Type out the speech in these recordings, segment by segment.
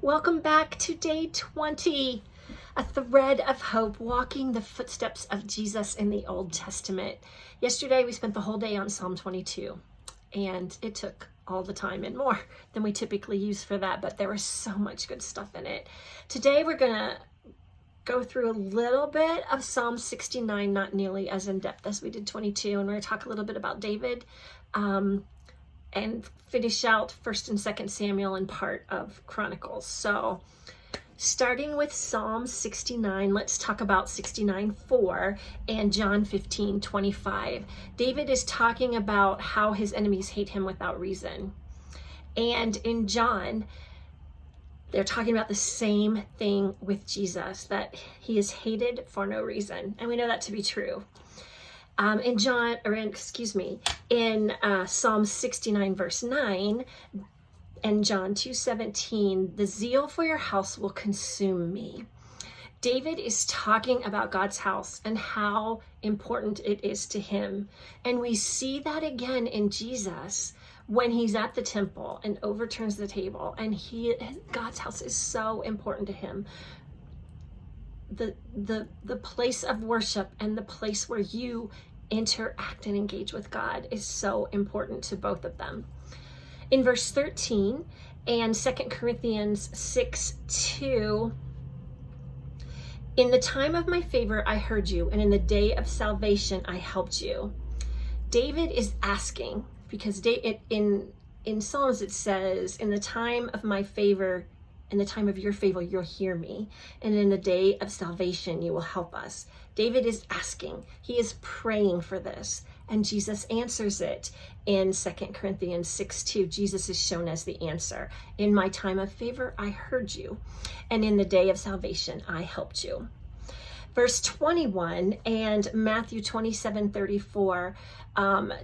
Welcome back to day 20, a thread of hope, walking the footsteps of Jesus in the Old Testament. Yesterday, we spent the whole day on Psalm 22, and it took all the time and more than we typically use for that, but there was so much good stuff in it. Today, we're going to go through a little bit of Psalm 69, not nearly as in depth as we did 22, and we're going to talk a little bit about David, and finish out 1st and 2nd Samuel and part of Chronicles. So starting with Psalm 69, let's talk about 69:4 and John 15:25. David is talking about how his enemies hate him without reason. And in John, they're talking about the same thing with Jesus, that he is hated for no reason. And we know that to be true. In Psalm 69 verse 9 and John 2:17, the zeal for your house will consume me. David is talking about God's house and how important it is to him. And we see that again in Jesus when he's at the temple and overturns the table, and God's house is so important to him. The place of worship and the place where you interact and engage with God is so important to both of them. In verse 13 and 2 Corinthians 6:2, in the time of my favor I heard you, and in the day of salvation I helped you. David is asking, because in Psalms it says, in the time of my favor, in the time of your favor, you'll hear me. And in the day of salvation, you will help us. David is asking, he is praying for this. And Jesus answers it in 2 Corinthians 6:2. Jesus is shown as the answer. In my time of favor, I heard you. And in the day of salvation, I helped you. Verse 21 and Matthew 27:34,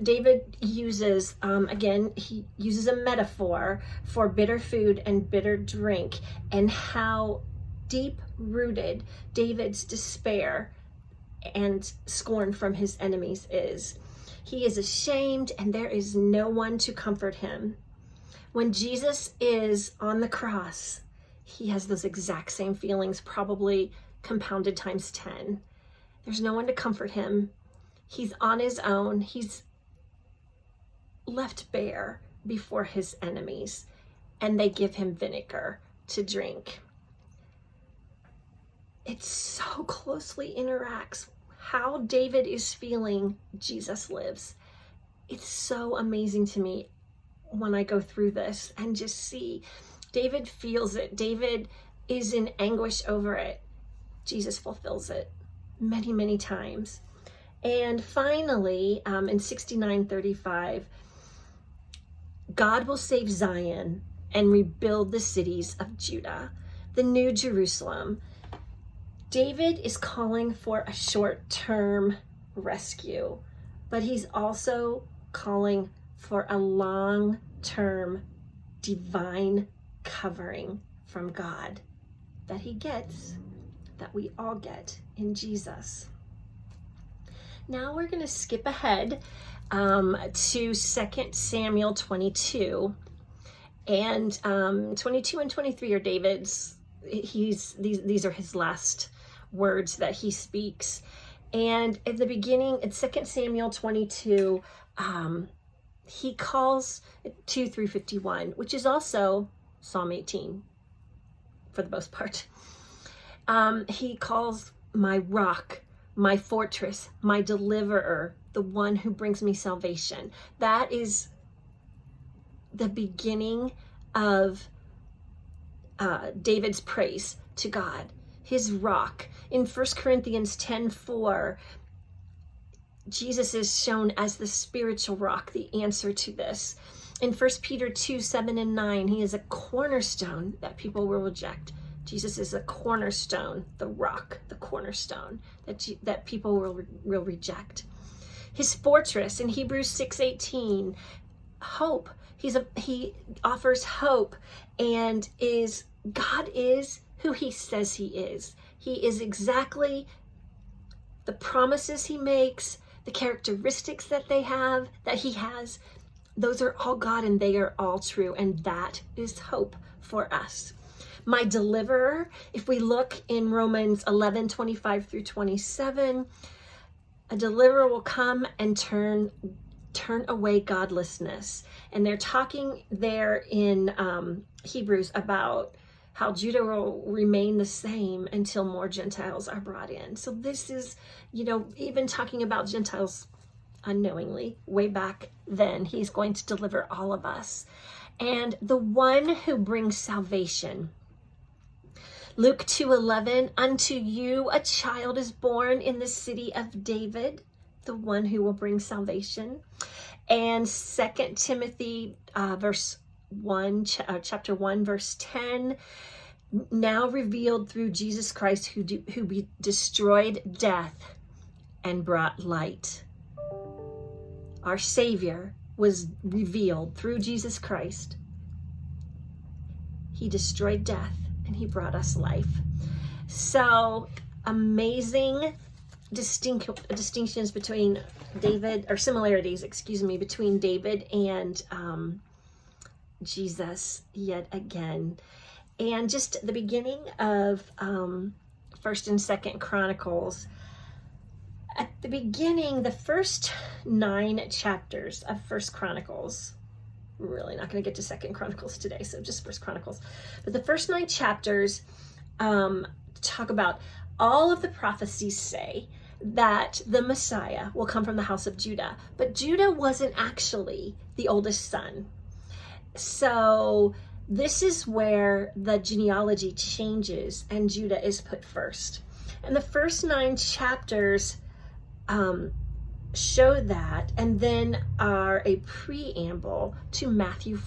David uses, he uses a metaphor for bitter food and bitter drink, and how deep-rooted David's despair and scorn from his enemies is. He is ashamed, and there is no one to comfort him. When Jesus is on the cross, he has those exact same feelings, probably compounded times 10. There's no one to comfort him. He's on his own. He's left bare before his enemies, and they give him vinegar to drink. It so closely interacts. How David is feeling, Jesus lives. It's so amazing to me when I go through this and just see David feels it. David is in anguish over it. Jesus fulfills it many, many times. And finally, in 69:35, God will save Zion and rebuild the cities of Judah, the new Jerusalem. David is calling for a short-term rescue, but he's also calling for a long-term divine covering from God that he gets, that we all get in Jesus. Now we're going to skip ahead to 2 Samuel 22, and 22 and 23 are David's. These are his last words that he speaks. And at the beginning, in 2 Samuel 22, he calls 2 through 51, which is also Psalm 18 for the most part. He calls my rock, my fortress, my deliverer, the one who brings me salvation. That is the beginning of David's praise to God, his rock. In 1 Corinthians 10:4, Jesus is shown as the spiritual rock, the answer to this. In 1 Peter 2:7 and 9, he is a cornerstone that people will reject. Jesus is a cornerstone, the rock, the cornerstone that people will reject. His fortress in Hebrews 6:18, hope. He offers hope, and God is who he says he is. He is exactly the promises he makes, the characteristics that he has. Those are all God, and they are all true, and that is hope for us. My deliverer, if we look in Romans 11:25 through 27, a deliverer will come and turn away godlessness. And they're talking there in Hebrews about how Judah will remain the same until more Gentiles are brought in. So this is, even talking about Gentiles unknowingly, way back then, he's going to deliver all of us. And the one who brings salvation. Luke 2:11, unto you a child is born in the city of David, the one who will bring salvation. And 2 Timothy chapter 1, verse 10, now revealed through Jesus Christ, who destroyed death and brought light. Our Savior was revealed through Jesus Christ. He destroyed death and he brought us life. So amazing distinctions between similarities between David and Jesus yet again. And just the beginning of 1st and 2nd Chronicles. At the beginning, the first 9 chapters of 1st Chronicles, we're really not going to get to 2nd Chronicles today, so just 1st Chronicles. But the first 9 chapters talk about all of the prophecies say that the Messiah will come from the house of Judah. But Judah wasn't actually the oldest son. So this is where the genealogy changes and Judah is put first. And the first 9 chapters show that, and then are a preamble to Matthew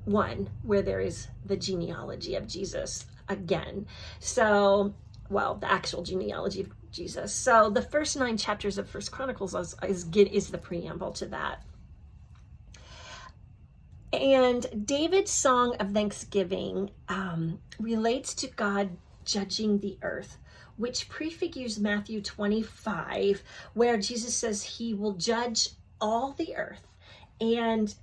1, where there is the genealogy of Jesus again. So, the actual genealogy of Jesus. So the first 9 chapters of 1st Chronicles is the preamble to that. And David's song of thanksgiving relates to God judging the earth, which prefigures Matthew 25, where Jesus says he will judge all the earth. And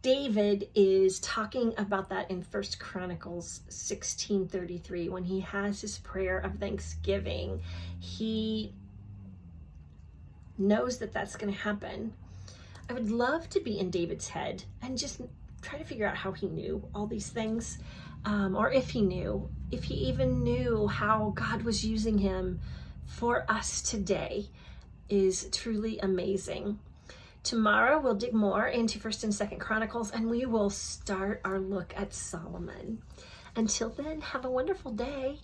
David is talking about that in 1 Chronicles 16:33, when he has his prayer of thanksgiving. He knows that that's going to happen. I would love to be in David's head and just try to figure out how he knew all these things, or if he even knew how God was using him for us today, is truly amazing. Tomorrow we'll dig more into 1st and 2nd Chronicles, and we will start our look at Solomon. Until then, have a wonderful day.